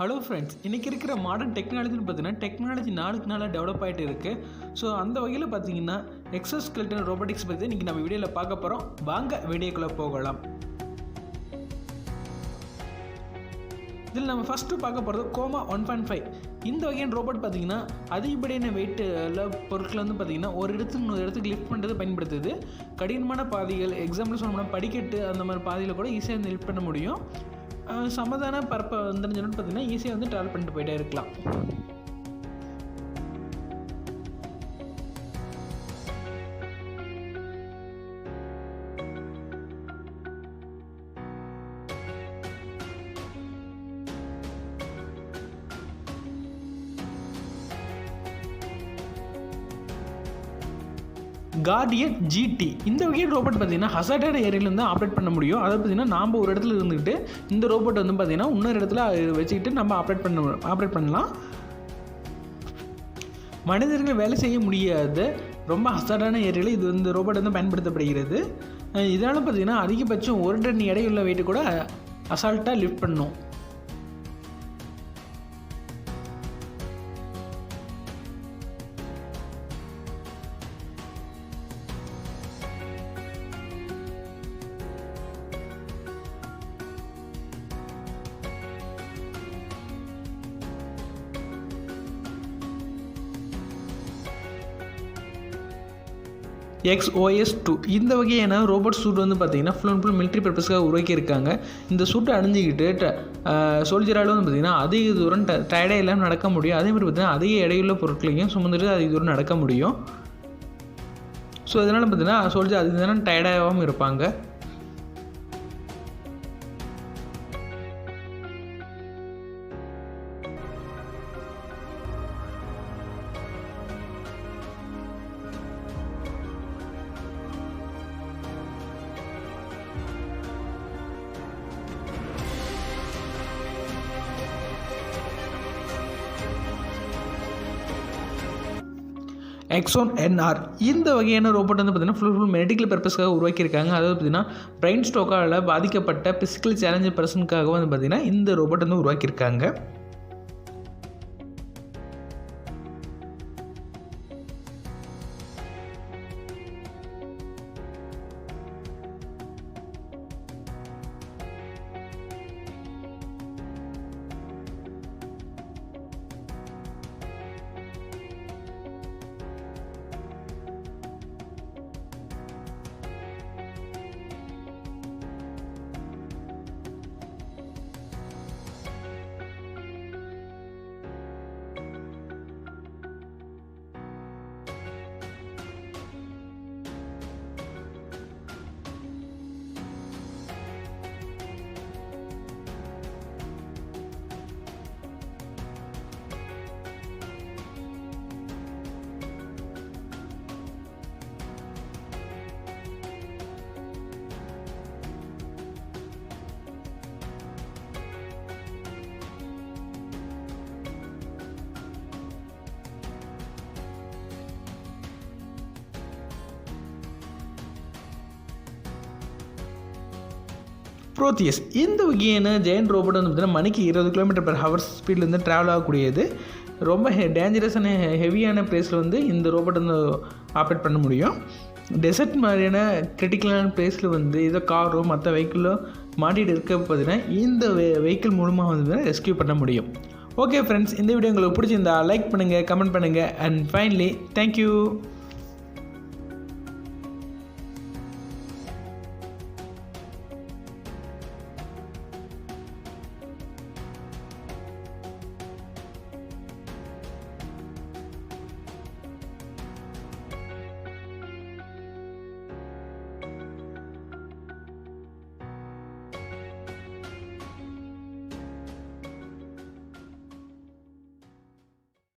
Hello friends, இன்றைக்கி இருக்கிற modern டெக்னாலஜின்னு பார்த்தீங்கன்னா டெக்னாலஜி நாளுக்கு நாளாக டெவலப் ஆகிட்டு இருக்குது. ஸோ அந்த வகையில் பார்த்தீங்கன்னா எக்ஸோஸ்கெலட்டன் ரோபோட்டிக்ஸ் பற்றி இன்றைக்கி நம்ம வீடியோவில் பார்க்க போகிறோம். வாங்க வீடியோக்குள்ளே போகலாம். இதில் நம்ம ஃபஸ்ட்டு பார்க்க போகிறது கோமா 1.5. இந்த வகையான ரோபோட் பார்த்திங்கன்னா அதிகப்படியான வெயிட்டில் பொருட்கள் வந்து பார்த்திங்கன்னா ஒரு இடத்துக்கு இன்னொரு இடத்துக்கு லிஃப்ட் பண்ணுறது பயன்படுத்துது. கடினமான பாதைகள், எக்ஸாம்பிள் சொல்லணும்னா படிக்கட்டு, அந்த மாதிரி பாதையில் கூட ஈஸியாக வந்து லிஃப்ட் பண்ண முடியும். சமதான பரப்பை வந்துன்னு பார்த்திங்கன்னா ஈஸியாக வந்து ட்ராவல் பண்ணிட்டு போயிட்டே இருக்கலாம். கார்டியன் GT இந்த வகையான ரோபோட் பார்த்திங்கன்னா ஹசார்டான ஏரியாவிலேருந்து ஆப்ரேட் பண்ண முடியும். அதை பார்த்திங்கன்னா நாம் ஒரு இடத்துல இருந்துக்கிட்டு இந்த ரோபோட் வந்து பார்த்திங்கன்னா இன்னொரு இடத்துல வச்சுக்கிட்டு நம்ம ஆப்ரேட் பண்ணலாம். மனிதர்கள் வேலை செய்ய முடியாத ரொம்ப ஹசார்டான ஏரியாவில் இது இந்த ரோபோட் வந்து பயன்படுத்தப்படுகிறது. இதனால் பார்த்திங்கன்னா அதிகபட்சம் 1 டன் எடையுள்ள வெயிட்டு கூட அசால்ட்டாக லிஃப்ட் பண்ணும். XOS2 இந்த வகையான ரோபோட் சூட் வந்து பார்த்திங்கன்னா ஃபுல் அண்ட் ஃபுல் மிலிட்ரி பர்பஸ்க்காக உருவாக்கியிருக்காங்க. இந்த சூட்டை அணிஞ்சிக்கிட்டு சோல்ஜரால் வந்து பார்த்திங்கன்னா அதிக தூரம் டயர்டே இல்லாமல் நடக்க முடியும். அதேமாதிரி பார்த்திங்கன்னா அதிக எடையுள்ள பொருட்களையும் சுமந்துட்டு அதிக தூரம் நடக்க முடியும். ஸோ அதனால் பார்த்திங்கன்னா சோல்ஜர் அதிக நேரம் டயர்டாகவும் இருப்பாங்க. ExoNR இந்த வகையான ரோபோட் வந்து பார்த்திங்கன்னா ஃபுல் மெடிக்கல் பர்பஸ்க்காக உருவாக்கியிருக்காங்க. அதாவது பார்த்திங்கன்னா பிரெயின் ஸ்ட்ரோக்கால் பாதிக்கப்பட்ட பிசிக்கல் சேலஞ்சு பர்சனுக்காக வந்து பார்த்திங்கன்னா இந்த ரோபோட் வந்து உருவாக்கியிருக்காங்க. ப்ரோத்தியஸ் இந்த வகையான ஜெயண்ட் ரோபோட் வந்து பார்த்திங்கன்னா மணிக்கு 20 km/h ஸ்பீடில் வந்து ட்ராவல் ஆகக்கூடியது. ரொம்ப டேஞ்சரஸான ஹெவியான பிளேஸில் வந்து இந்த ரோபோட் வந்து ஆப்ரேட் பண்ண முடியும். டெசர்ட் மாதிரியான கிரிட்டிக்கலான பிளேஸில் வந்து இதை காரோ மற்ற வெஹிக்கிளோ மாட்டிகிட்டு இருக்க பார்த்தீங்கன்னா இந்த வெஹிக்கிள் மூலமாக வந்து ரெஸ்கியூ பண்ண முடியும். ஓகே ஃப்ரெண்ட்ஸ், இந்த வீடியோ உங்களுக்கு பிடிச்சிருந்தா லைக் பண்ணுங்கள், கமெண்ட் பண்ணுங்கள், அண்ட் ஃபைனலி தேங்க்யூ.